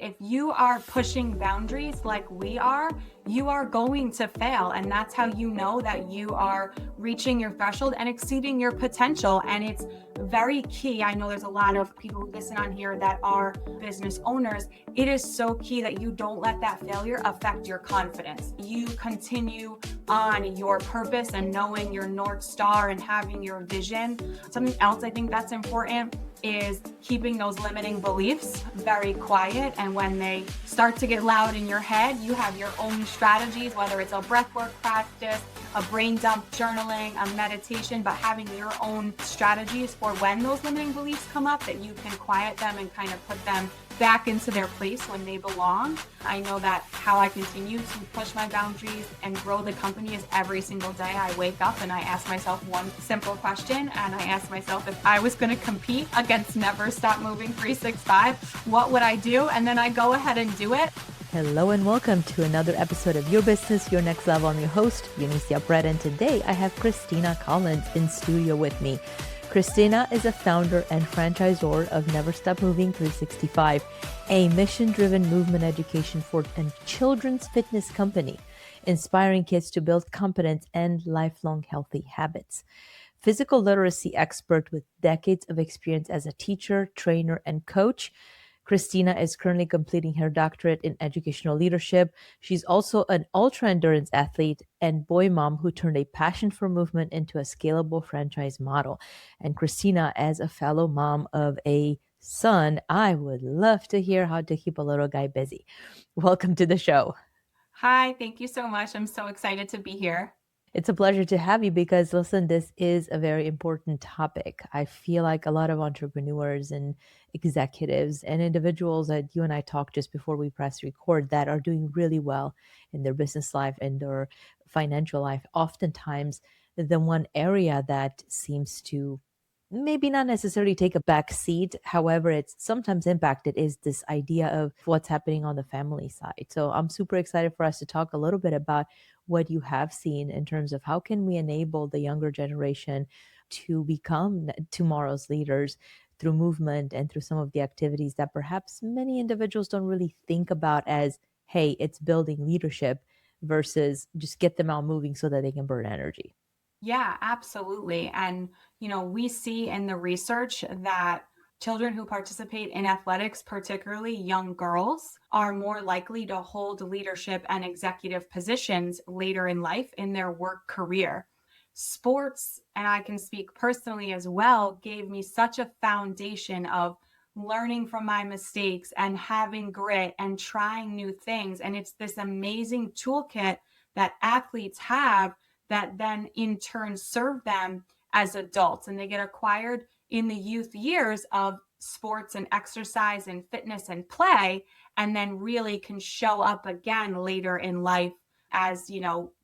If you are pushing boundaries like we are, you are going to fail. And that's how you know that you are reaching your threshold and exceeding your potential. And it's very key. I know there's a lot of people who listen on here that are business owners. It is so key that you don't let that failure affect your confidence. You continue on your purpose and knowing your North Star and having your vision. Something else I think that's important is keeping those limiting beliefs very quiet. And when they start to get loud in your head, you have your own strategies, whether it's a breathwork practice, a brain dump journaling, a meditation, but having your own strategies for when those limiting beliefs come up, that you can quiet them and kind of put them back into their place when they belong. I know that how I continue to push my boundaries and grow the company is every single day I wake up and I ask myself one simple question. And I ask myself, if I was going to compete against Never Stop Moving 365, what would I do? And then I go ahead and do it. Hello and welcome to another episode of Your Business, Your Next Level. I'm your host, Eunicia Peret, and today I have Christina Collins in studio with me. Christina is a founder and franchisor of Never Stop Moving 365, a mission-driven movement education for and children's fitness company, inspiring kids to build confidence and lifelong healthy habits. Physical literacy expert with decades of experience as a teacher, trainer, and coach, Christina is currently completing her doctorate in educational leadership. She's also an ultra-endurance athlete and boy mom who turned a passion for movement into a scalable franchise model. And Christina, as a fellow mom of a son, I would love to hear how to keep a little guy busy. Welcome to the show. Hi, thank you so much. I'm so excited to be here. It's a pleasure to have you because, listen, this is a very important topic. I feel like a lot of entrepreneurs and executives and individuals that you and I talked just before we press record that are doing really well in their business life and their financial life, oftentimes the one area that seems to maybe not necessarily take a back seat. However, it's sometimes impacted is this idea of what's happening on the family side. So I'm super excited for us to talk a little bit about what you have seen in terms of how can we enable the younger generation to become tomorrow's leaders through movement and through some of the activities that perhaps many individuals don't really think about as, hey, it's building leadership versus just get them out moving so that they can burn energy. Yeah, absolutely. And, we see in the research that children who participate in athletics, particularly young girls, are more likely to hold leadership and executive positions later in life in their work career. Sports, and I can speak personally as well, gave me such a foundation of learning from my mistakes and having grit and trying new things. And it's this amazing toolkit that athletes have that then in turn serve them as adults, and they get acquired in the youth years of sports and exercise and fitness and play, and then really can show up again later in life as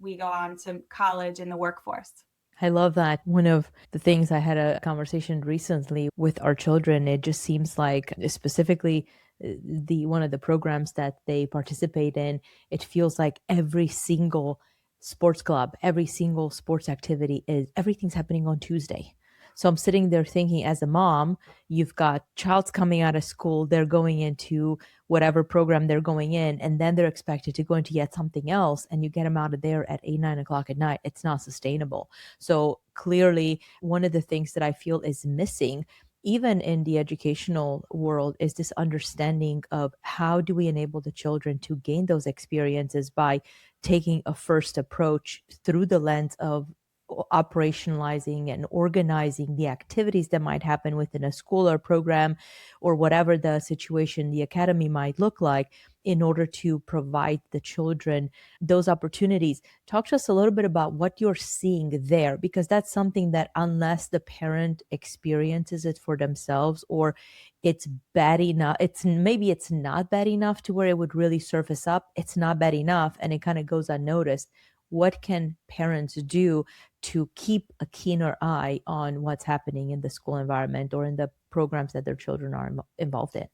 we go on to college and the workforce. I love that. One of the things I had a conversation recently with our children, it just seems like specifically the one of the programs that they participate in, it feels like every single sports club, every single sports activity everything's happening on Tuesday. So I'm sitting there thinking, as a mom, you've got child's coming out of school, they're going into whatever program they're going in, and then they're expected to go into yet something else, and you get them out of there at 8, 9 o'clock at night. It's not sustainable. So clearly, one of the things that I feel is missing, even in the educational world, is this understanding of how do we enable the children to gain those experiences by taking a first approach through the lens of operationalizing and organizing the activities that might happen within a school or program or whatever the situation, the academy might look like, in order to provide the children those opportunities. Talk to us a little bit about what you're seeing there, because that's something that unless the parent experiences it for themselves, or it's bad enough, it's not bad enough to where it would really surface up, it's not bad enough and it kind of goes unnoticed. What can parents do to keep a keener eye on what's happening in the school environment or in the programs that their children are involved in?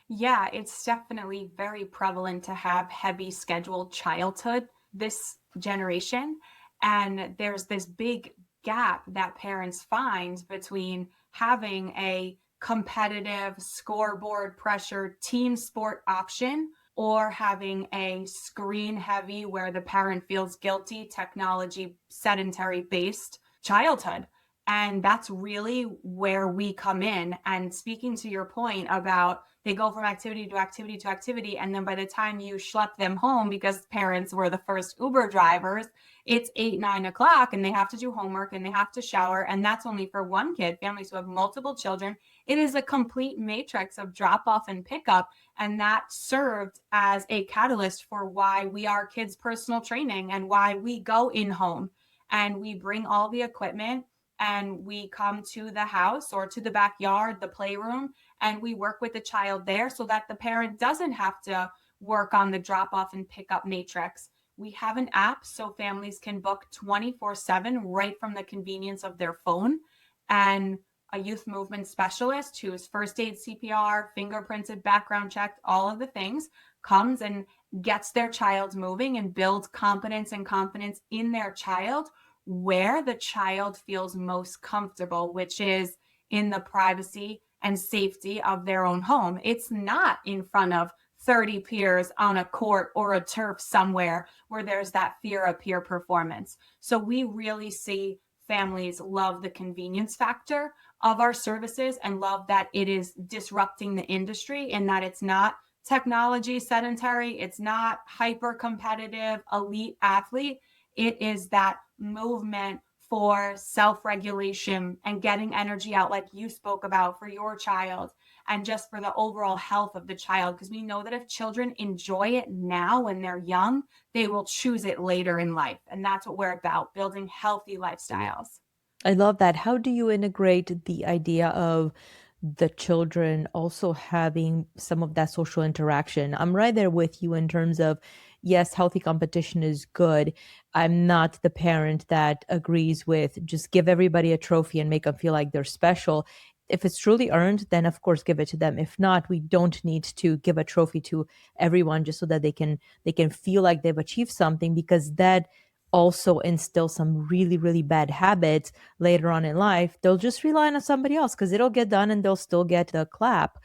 Yeah, it's definitely very prevalent to have heavy scheduled childhood this generation. And there's this big gap that parents find between having a competitive, scoreboard pressure team sport option, or having a screen heavy where the parent feels guilty, technology sedentary based childhood. And that's really where we come in. And speaking to your point about they go from activity to activity to activity, and then by the time you schlep them home, because parents were the first Uber drivers, it's 8, 9 o'clock, and they have to do homework and they have to shower. And that's only for one kid. Families who have multiple children, it is a complete matrix of drop off and pickup. And that served as a catalyst for why we are kids' personal training and why we go in home and we bring all the equipment and we come to the house or to the backyard, the playroom, and we work with the child there so that the parent doesn't have to work on the drop off and pick up matrix. We have an app so families can book 24/7 right from the convenience of their phone. And a youth movement specialist who's first aid, CPR, fingerprinted, background checked, all of the things, comes and gets their child moving and builds competence and confidence in their child where the child feels most comfortable, which is in the privacy and safety of their own home. It's not in front of 30 peers on a court or a turf somewhere where there's that fear of peer performance. So we really see families love the convenience factor of our services and love that it is disrupting the industry and that it's not technology sedentary, it's not hyper competitive elite athlete. It is that movement for self-regulation and getting energy out like you spoke about for your child and just for the overall health of the child, because we know that if children enjoy it now when they're young, they will choose it later in life. And that's what we're about, building healthy lifestyles. I love that. How do you integrate the idea of the children also having some of that social interaction? I'm right there with you in terms of, yes, healthy competition is good. I'm not the parent that agrees with just give everybody a trophy and make them feel like they're special. If it's truly earned, then of course give it to them. If not, we don't need to give a trophy to everyone just so that they can feel like they've achieved something, because that also instills some really, really bad habits later on in life. They'll just rely on somebody else because it'll get done and they'll still get the clap.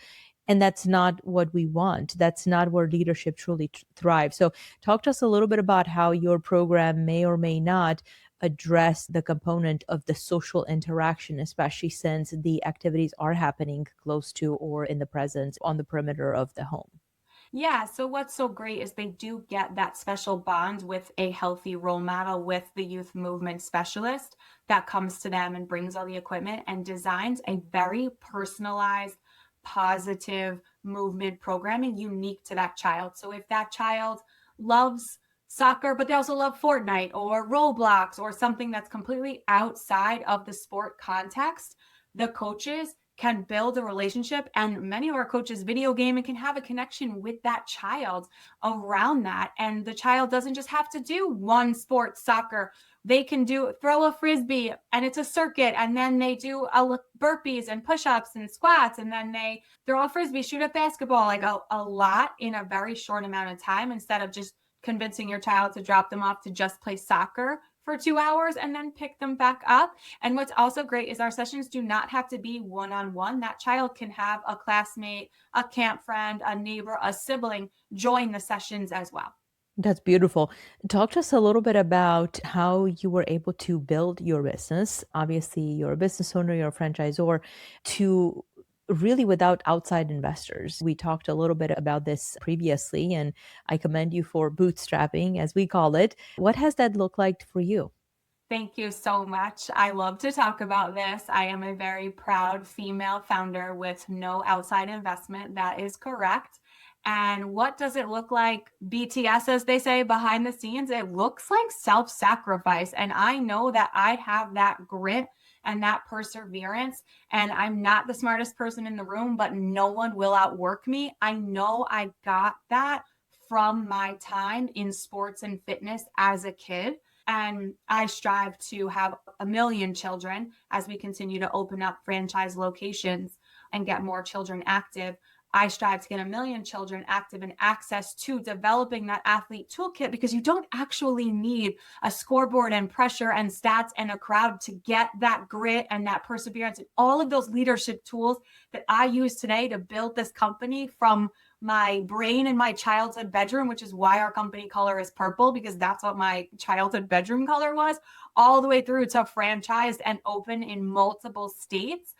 And that's not what we want. That's not where leadership truly thrives. So, talk to us a little bit about how your program may or may not address the component of the social interaction, especially since the activities are happening close to or in the presence on the perimeter of the home. Yeah, so what's so great is they do get that special bond with a healthy role model with the youth movement specialist that comes to them and brings all the equipment and designs a very personalized, positive movement programming unique to that child. So if that child loves soccer, but they also love Fortnite or Roblox or something that's completely outside of the sport context, the coaches can build a relationship, and many of our coaches video game and can have a connection with that child around that. And the child doesn't just have to do one sport, soccer. They can do throw a frisbee and it's a circuit, and then they do burpees and push-ups and squats, and then they throw a frisbee, shoot a basketball, like a lot in a very short amount of time, instead of just convincing your child to drop them off to just play soccer for 2 hours and then pick them back up. And what's also great is our sessions do not have to be one-on-one. That child can have a classmate, a camp friend, a neighbor, a sibling join the sessions as well. That's beautiful. Talk to us a little bit about how you were able to build your business. Obviously, you're a business owner, you're a franchisor, to really without outside investors. We talked a little bit about this previously, and I commend you for bootstrapping, as we call it. What has that looked like for you? Thank you so much. I love to talk about this. I am a very proud female founder with no outside investment. That is correct. And what does it look like? BTS, as they say, behind the scenes, it looks like self sacrifice. And I know that I have that grit and that perseverance. And I'm not the smartest person in the room, but no one will outwork me. I know I got that from my time in sports and fitness as a kid. And I strive to have a million children as we continue to open up franchise locations and get more children active. I strive to get 1 million children active and access to developing that athlete toolkit, because you don't actually need a scoreboard and pressure and stats and a crowd to get that grit and that perseverance and all of those leadership tools that I use today to build this company from my brain in my childhood bedroom, which is why our company color is purple, because that's what my childhood bedroom color was, all the way through to franchised and open in multiple states.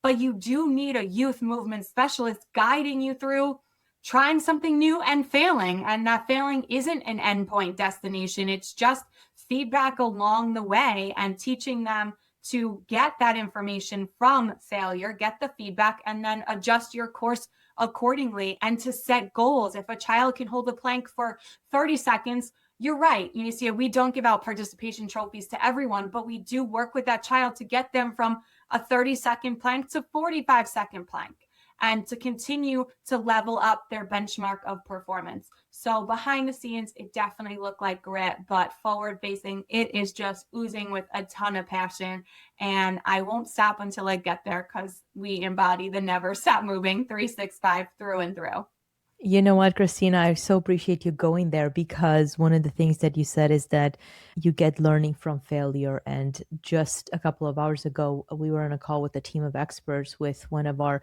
But you do need a youth movement specialist guiding you through trying something new and failing. And that failing isn't an endpoint destination. It's just feedback along the way and teaching them to get that information from failure, get the feedback, and then adjust your course accordingly, and to set goals. If a child can hold the plank for 30 seconds, you're right, Eunicia, we don't give out participation trophies to everyone, but we do work with that child to get them from a 30-second plank to 45-second plank, and to continue to level up their benchmark of performance. So behind the scenes, it definitely looked like grit, but forward facing, it is just oozing with a ton of passion. And I won't stop until I get there, because we embody the never stop moving 365 through and through. You know what, Christina, I so appreciate you going there, because one of the things that you said is that you get learning from failure. And just a couple of hours ago, we were on a call with a team of experts with one of our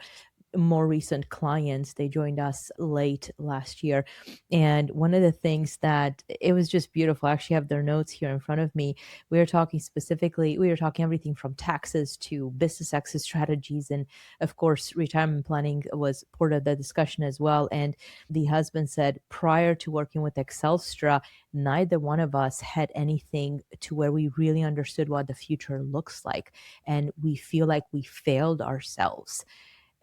more recent clients. They joined us late last year. And one of the things that it was just beautiful, I actually have their notes here in front of me. We were talking specifically, we were talking everything from taxes to business exit strategies. And of course, retirement planning was part of the discussion as well. And the husband said, prior to working with Excelstra, neither one of us had anything to where we really understood what the future looks like. And we feel like we failed ourselves.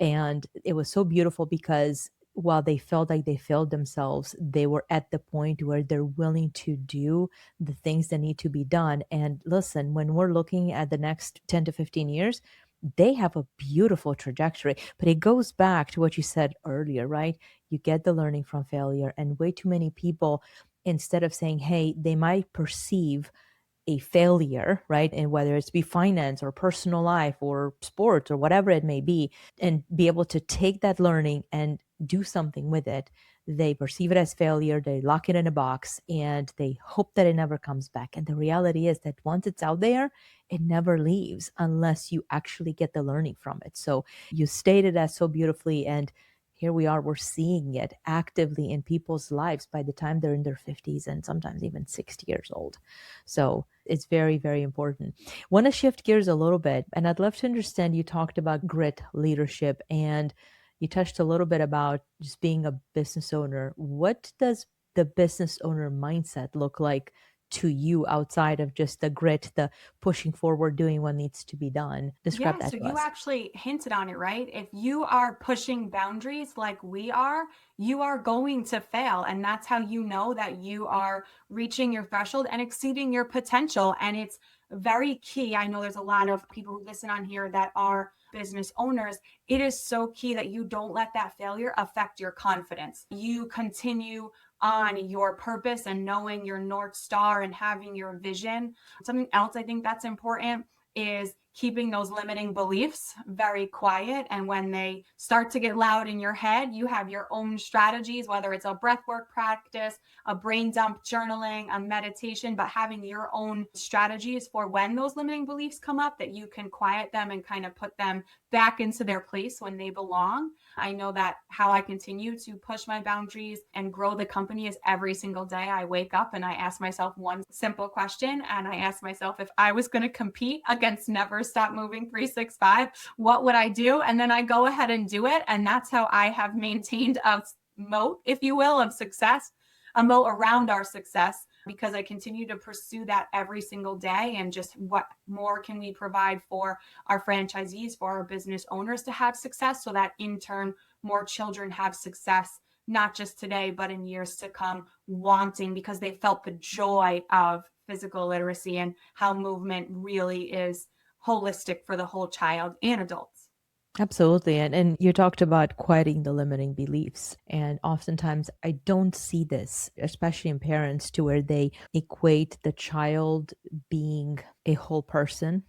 And it was so beautiful, because while they felt like they failed themselves, they were at the point where they're willing to do the things that need to be done. And listen, when we're looking at the next 10 to 15 years, they have a beautiful trajectory. But it goes back to what you said earlier, right? You get the learning from failure. And way too many people, instead of saying, hey, they might perceive a failure, right? And whether it's be finance or personal life or sports or whatever it may be, and be able to take that learning and do something with it, they perceive it as failure, they lock it in a box, and they hope that it never comes back. And the reality is that once it's out there, it never leaves unless you actually get the learning from it. So you stated that so beautifully. And here we are, we're seeing it actively in people's lives by the time they're in their 50s and sometimes even 60 years old. So it's very, very important. Want to shift gears a little bit, and I'd love to understand, you talked about grit, leadership, and you touched a little bit about just being a business owner. What does the business owner mindset look like to you outside of just the grit, the pushing forward, doing what needs to be done? Describe Yeah, that so to you us. actually hinted on it, right? If you are pushing boundaries like we are, you are going to fail. And that's how you know that you are reaching your threshold and exceeding your potential. And it's very key. I know there's a lot of people who listen on here that are business owners. It is so key that you don't let that failure affect your confidence. You continue on your purpose and knowing your North Star and having your vision. Something else I think that's important is keeping those limiting beliefs very quiet. And when they start to get loud in your head, you have your own strategies, whether it's a breathwork practice, a brain dump journaling, a meditation, but having your own strategies for when those limiting beliefs come up, that you can quiet them and kind of put them back into their place when they belong. I know that how I continue to push my boundaries and grow the company is every single day I wake up and I ask myself one simple question. And I ask myself, if I was going to compete against Never Stop Moving 365, what would I do? And then I go ahead and do it. And that's how I have maintained a moat, if you will, of success, a moat around our success, because I continue to pursue that every single day. And just what more can we provide for our franchisees, for our business owners to have success, so that in turn, more children have success, not just today, but in years to come, wanting, because they felt the joy of physical literacy and how movement really is holistic for the whole child and adults. Absolutely. And you talked about quieting the limiting beliefs. And oftentimes I don't see this, especially in parents, to where they equate the child being a whole person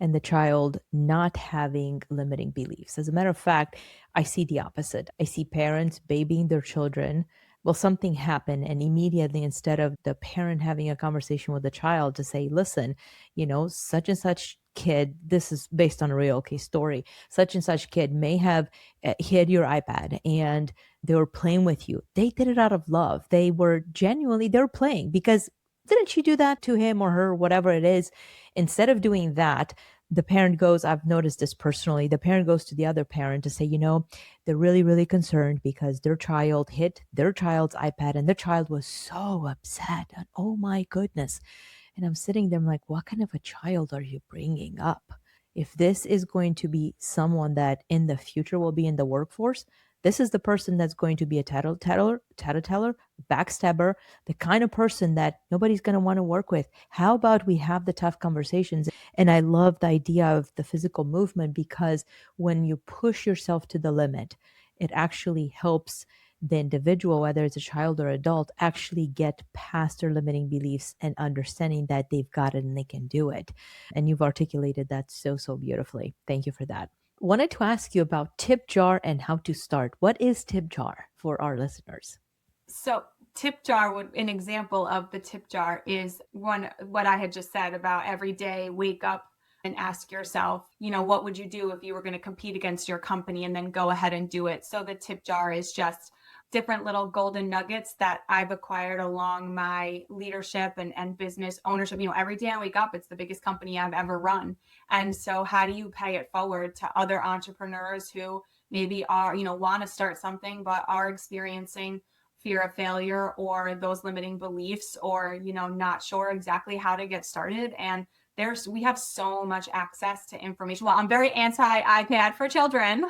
and the child not having limiting beliefs. As a matter of fact, I see the opposite. I see parents babying their children. Well, something happened, and immediately, instead of the parent having a conversation with the child to say, listen, such and such kid, this is based on a real case story, such and such kid may have hid your iPad and they were playing with you. They did it out of love. They were playing because didn't you do that to him or her, whatever it is? Instead of doing that, the parent goes, I've noticed this personally. The parent goes to the other parent to say, they're really, really concerned because their child hit their child's iPad and their child was so upset. And oh my goodness. And I'm sitting there, I'm like, what kind of a child are you bringing up? If this is going to be someone that in the future will be in the workforce, this is the person that's going to be a tattleteller, backstabber, the kind of person that nobody's going to want to work with. How about we have the tough conversations? And I love the idea of the physical movement because when you push yourself to the limit, it actually helps the individual, whether it's a child or adult, actually get past their limiting beliefs and understanding that they've got it and they can do it. And you've articulated that so, so beautifully. Thank you for that. Wanted to ask you about tip jar and how to start. What is tip jar for our listeners? So tip jar an example of the tip jar is what I had just said about every day wake up and ask yourself, what would you do if you were going to compete against your company, and then go ahead and do it. So the tip jar is just different little golden nuggets that I've acquired along my leadership and business ownership. Every day I wake up, it's the biggest company I've ever run. And so how do you pay it forward to other entrepreneurs who maybe are, want to start something, but are experiencing fear of failure or those limiting beliefs, or, not sure exactly how to get started. And we have so much access to information. Well, I'm very anti iPad for children.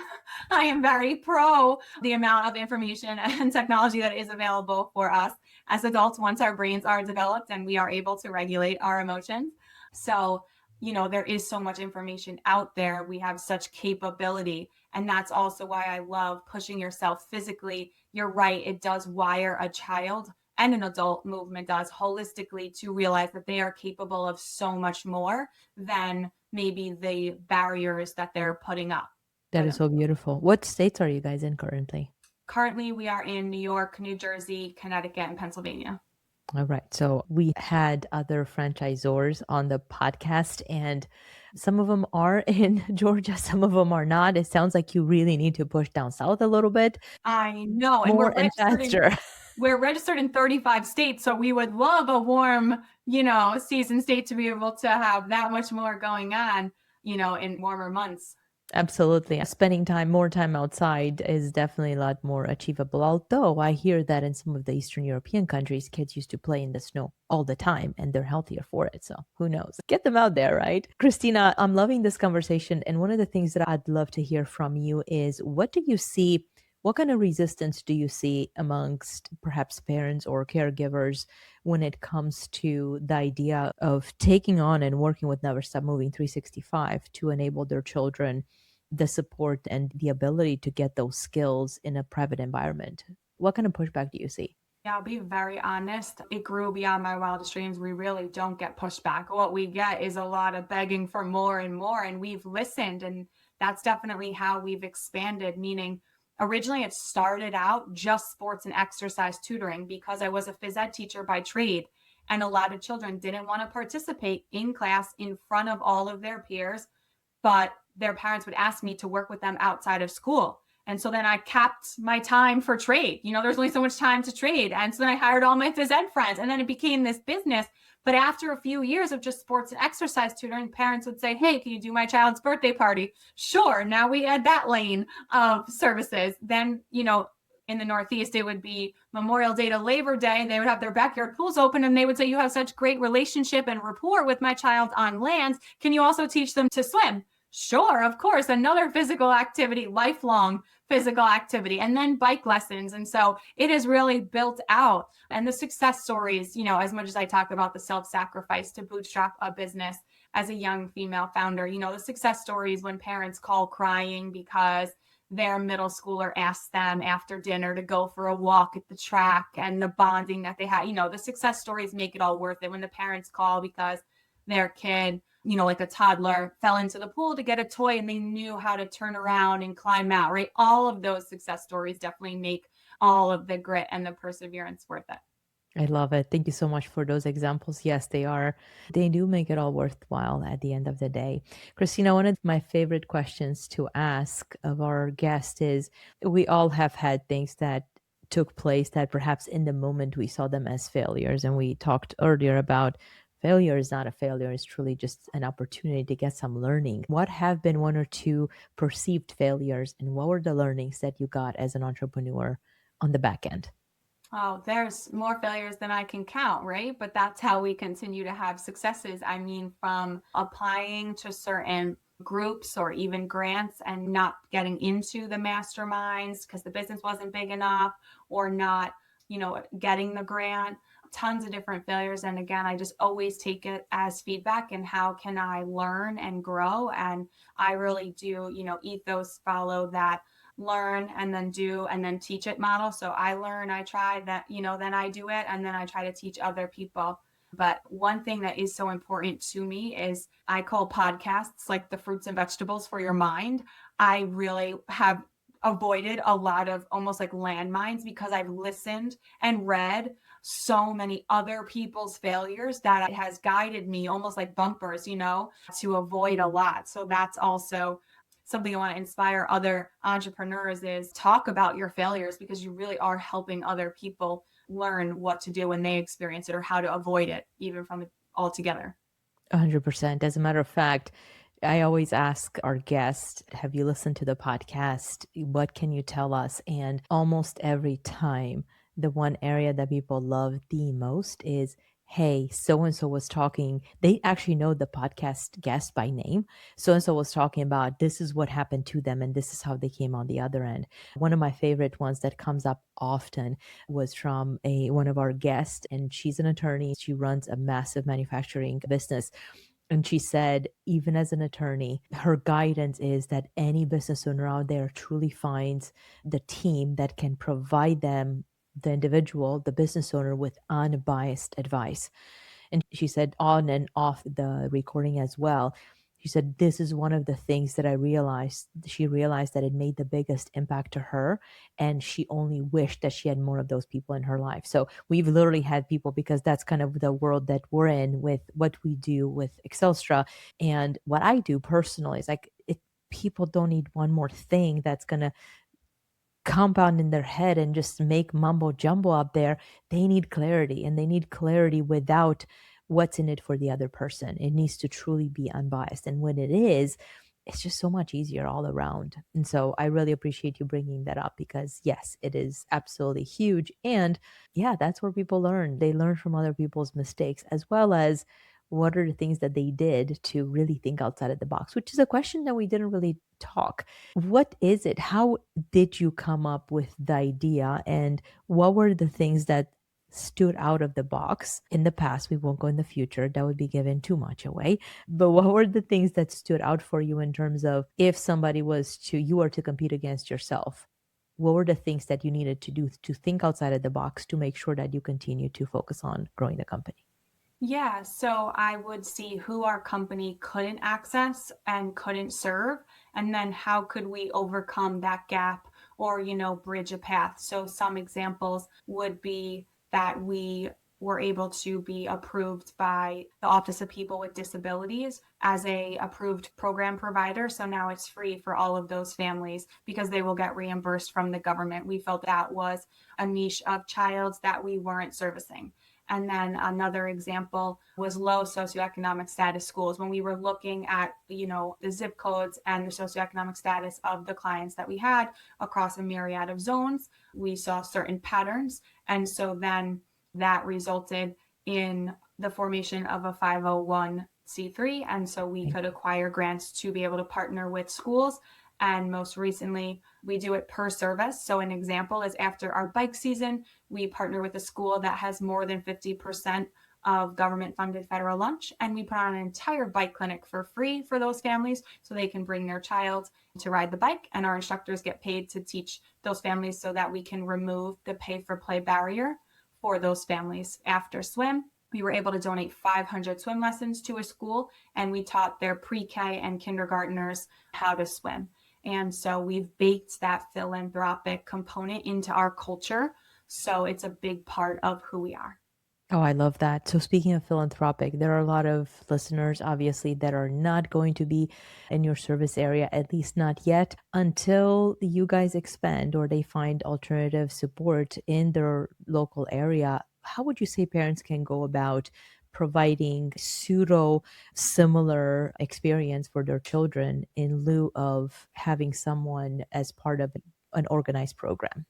I am very pro the amount of information and technology that is available for us as adults once our brains are developed and we are able to regulate our emotions. So, there is so much information out there. We have such capability. And that's also why I love pushing yourself physically. You're right. It does wire a child, and an adult movement does holistically, to realize that they are capable of so much more than maybe the barriers that they're putting up. That is so beautiful. What states are you guys in currently? Currently, we are in New York, New Jersey, Connecticut, and Pennsylvania. All right. So we had other franchisors on the podcast, and some of them are in Georgia, some of them are not. It sounds like you really need to push down south a little bit. I know. And More and faster. We're registered in 35 states. So we would love a warm, season state to be able to have that much more going on, in warmer months. Absolutely. Spending more time outside is definitely a lot more achievable. Although I hear that in some of the Eastern European countries, kids used to play in the snow all the time and they're healthier for it. So who knows? Get them out there, right? Christina, I'm loving this conversation. And one of the things that I'd love to hear from you is, what do you see? What kind of resistance do you see amongst perhaps parents or caregivers when it comes to the idea of taking on and working with Never Stop Moving 365 to enable their children the support and the ability to get those skills in a private environment? What kind of pushback do you see? Yeah, I'll be very honest. It grew beyond my wildest dreams. We really don't get pushback. What we get is a lot of begging for more and more. And we've listened. And that's definitely how we've expanded, meaning originally it started out just sports and exercise tutoring because I was a phys ed teacher by trade. And a lot of children didn't want to participate in class in front of all of their peers, but their parents would ask me to work with them outside of school. And so then I capped my time for trade. There's only so much time to trade. And so then I hired all my phys ed friends, and then it became this business. But after a few years of just sports and exercise tutoring, parents would say, hey, can you do my child's birthday party? Sure. Now we add that lane of services. Then, in the Northeast, it would be Memorial Day to Labor Day. They would have their backyard pools open, and they would say, you have such great relationship and rapport with my child on land. Can you also teach them to swim? Sure, of course. Another physical activity, lifelong physical activity, and then bike lessons. And so it is really built out. And the success stories, as much as I talk about the self-sacrifice to bootstrap a business as a young female founder, the success stories when parents call crying because their middle schooler asked them after dinner to go for a walk at the track, and the bonding that they had, the success stories make it all worth it when the parents call because their kid like a toddler fell into the pool to get a toy and they knew how to turn around and climb out, right? All of those success stories definitely make all of the grit and the perseverance worth it. I love it. Thank you so much for those examples. Yes, they are. They do make it all worthwhile at the end of the day. Christina, one of my favorite questions to ask of our guest is, we all have had things that took place that perhaps in the moment we saw them as failures. And we talked earlier about failure is not a failure, it's truly just an opportunity to get some learning. What have been one or two perceived failures, and what were the learnings that you got as an entrepreneur on the back end? Oh, there's more failures than I can count, right? But that's how we continue to have successes. I mean, from applying to certain groups or even grants and not getting into the masterminds because the business wasn't big enough, or not, getting the grant, tons of different failures. And again, I just always take it as feedback and how can I learn and grow? And I really do, ethos follow that learn and then do and then teach it model. So I learn, I try that, then I do it, and then I try to teach other people. But one thing that is so important to me is I call podcasts like the fruits and vegetables for your mind. I really have avoided a lot of almost like landmines because I've listened and read so many other people's failures that it has guided me almost like bumpers, to avoid a lot. So that's also something I want to inspire other entrepreneurs is talk about your failures, because you really are helping other people learn what to do when they experience it or how to avoid it, even from it altogether. 100%. As a matter of fact, I always ask our guests, have you listened to the podcast? What can you tell us? And almost every time, the one area that people love the most is, hey, so and so was talking. They actually know the podcast guest by name. So and so was talking about this is what happened to them, and this is how they came on the other end. One of my favorite ones that comes up often was from one of our guests, and she's an attorney. She runs a massive manufacturing business. And she said, even as an attorney, her guidance is that any business owner out there truly finds the team that can provide them, the individual, the business owner, with unbiased advice. And she said, on and off the recording as well, she said, this is one of the things that I realized. She realized that it made the biggest impact to her. And she only wished that she had more of those people in her life. So we've literally had people, because that's kind of the world that we're in with what we do with Excelstra. And what I do personally is like, people don't need one more thing that's going to compound in their head and just make mumbo jumbo up there. They need clarity, and they need clarity without what's in it for the other person. It needs to truly be unbiased. And when it is, it's just so much easier all around. And so I really appreciate you bringing that up, because yes, it is absolutely huge. And yeah, that's where people learn. They learn from other people's mistakes, as well as what are the things that they did to really think outside of the box, which is a question that we didn't really talk. What is it? How did you come up with the idea, and what were the things that stood out of the box in the past? We won't go in the future, that would be giving too much away. But what were the things that stood out for you in terms of, if somebody you were to compete against yourself, what were the things that you needed to do to think outside of the box to make sure that you continue to focus on growing the company? Yeah, so I would see who our company couldn't access and couldn't serve, and then how could we overcome that gap or, bridge a path. So some examples would be that we were able to be approved by the Office of People with Disabilities as a approved program provider. So now it's free for all of those families because they will get reimbursed from the government. We felt that was a niche of childs that we weren't servicing. And then another example was low socioeconomic status schools. When we were looking at, the zip codes and the socioeconomic status of the clients that we had across a myriad of zones, we saw certain patterns. And so then that resulted in the formation of a 501c3. And so we could acquire grants to be able to partner with schools. And most recently, we do it per service. So an example is after our bike season, we partner with a school that has more than 50% of government funded federal lunch. And we put on an entire bike clinic for free for those families so they can bring their child to ride the bike. And our instructors get paid to teach those families so that we can remove the pay for play barrier for those families after swim. We were able to donate 500 swim lessons to a school, and we taught their pre-K and kindergartners how to swim. And so we've baked that philanthropic component into our culture. So it's a big part of who we are. Oh, I love that. So, speaking of philanthropic, there are a lot of listeners, obviously, that are not going to be in your service area, at least not yet, until you guys expand or they find alternative support in their local area. How would you say parents can go about providing pseudo similar experience for their children in lieu of having someone as part of an organized program?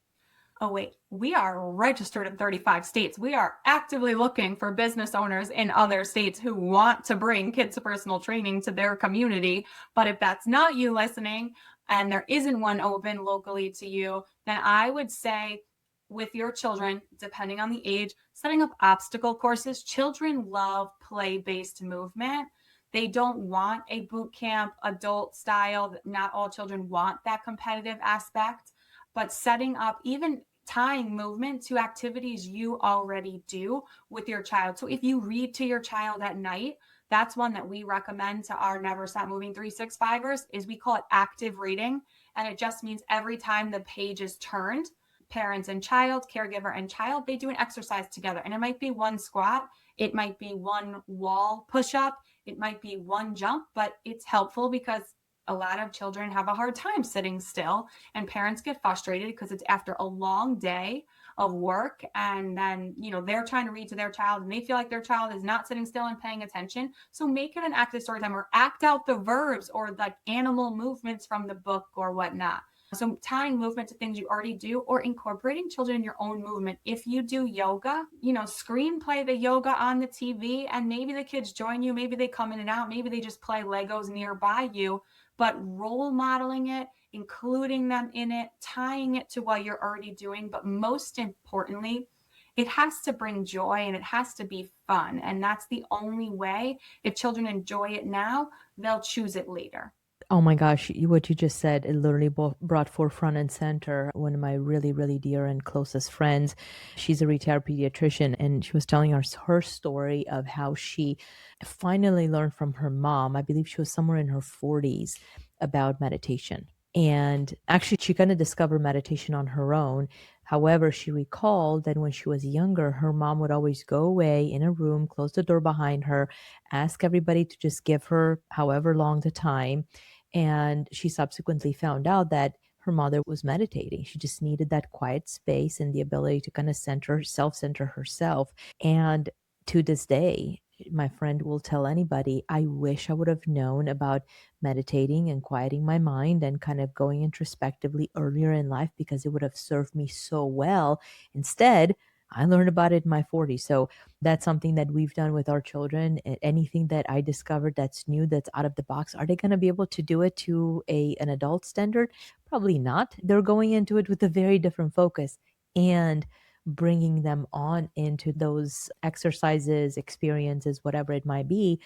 Oh, wait, we are registered in 35 states. We are actively looking for business owners in other states who want to bring kids to personal training to their community. But if that's not you listening and there isn't one open locally to you, then I would say with your children, depending on the age, setting up obstacle courses. Children love play-based movement. They don't want a boot camp adult style. Not all children want that competitive aspect, but setting up, even tying movement to activities you already do with your child. So if you read to your child at night, that's one that we recommend to our Never Stop Moving 365ers, is we call it active reading. And it just means every time the page is turned, parents and child, caregiver and child, they do an exercise together. And it might be one squat, it might be one wall push up, it might be one jump, but it's helpful because a lot of children have a hard time sitting still, and parents get frustrated because it's after a long day of work, and then they're trying to read to their child and they feel like their child is not sitting still and paying attention. So make it an active story time, or act out the verbs or like animal movements from the book or whatnot. So tying movement to things you already do, or incorporating children in your own movement. If you do yoga, screenplay the yoga on the TV, and maybe the kids join you, maybe they come in and out, maybe they just play Legos nearby you, but role modeling it, including them in it, tying it to what you're already doing. But most importantly, it has to bring joy and it has to be fun. And that's the only way. If children enjoy it now, they'll choose it later. Oh my gosh, what you just said, it literally brought forefront and center one of my really, really dear and closest friends. She's a retired pediatrician, and she was telling us her story of how she finally learned from her mom. I believe she was somewhere in her 40s, about meditation. And actually, she kind of discovered meditation on her own. However, she recalled that when she was younger, her mom would always go away in a room, close the door behind her, ask everybody to just give her however long the time. And she subsequently found out that her mother was meditating. She just needed that quiet space and the ability to kind of self-center herself. And to this day, my friend will tell anybody, I wish I would have known about meditating and quieting my mind and kind of going introspectively earlier in life, because it would have served me so well. Instead, I learned about it in my 40s. So that's something that we've done with our children. Anything that I discovered that's new, that's out of the box, are they going to be able to do it to an adult standard? Probably not. They're going into it with a very different focus, and bringing them on into those exercises, experiences, whatever it might be,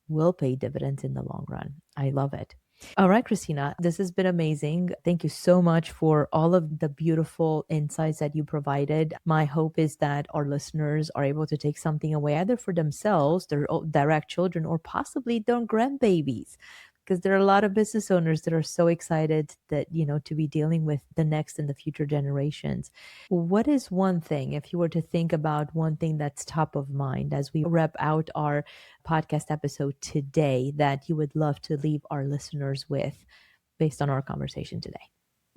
will pay dividends in the long run. I love it. All right, Christina, this has been amazing. Thank you so much for all of the beautiful insights that you provided. My hope is that our listeners are able to take something away, either for themselves, their direct children, or possibly their grandbabies, because there are a lot of business owners that are so excited that, to be dealing with the next and the future generations. What is one thing, if you were to think about one thing that's top of mind as we wrap out our podcast episode today, that you would love to leave our listeners with based on our conversation today?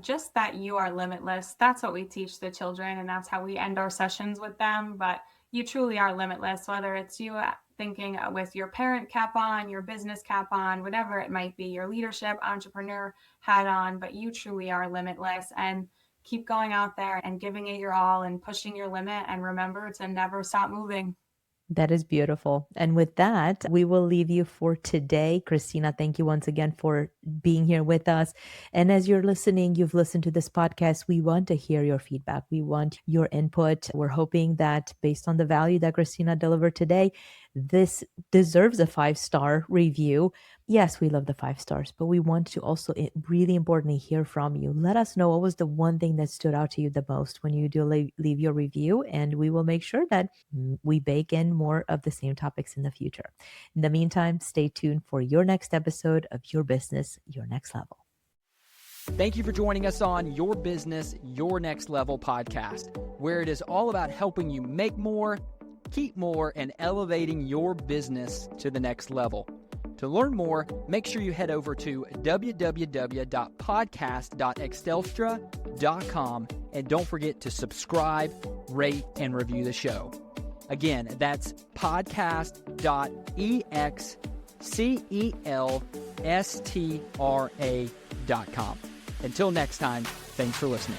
Just that you are limitless. That's what we teach the children, and that's how we end our sessions with them. But you truly are limitless, whether it's you thinking with your parent cap on, your business cap on, whatever it might be, your leadership entrepreneur hat on, but you truly are limitless. And keep going out there and giving it your all and pushing your limit, and remember to never stop moving. That is beautiful. And with that, we will leave you for today. Christina, thank you once again for being here with us. And as you're listening, you've listened to this podcast, we want to hear your feedback. We want your input. We're hoping that based on the value that Christina delivered today, this deserves a 5-star review. Yes, we love the 5 stars, but we want to also really importantly hear from you. Let us know what was the one thing that stood out to you the most when you do leave your review, and we will make sure that we bake in more of the same topics in the future. In the meantime, stay tuned for your next episode of Your Business, Your Next Level. Thank you for joining us on Your Business, Your Next Level podcast, where it is all about helping you make more, keep more, and elevating your business to the next level. To learn more, make sure you head over to www.podcast.extelstra.com and don't forget to subscribe, rate, and review the show. Again, that's podcast.excelstra.com. Until next time, thanks for listening.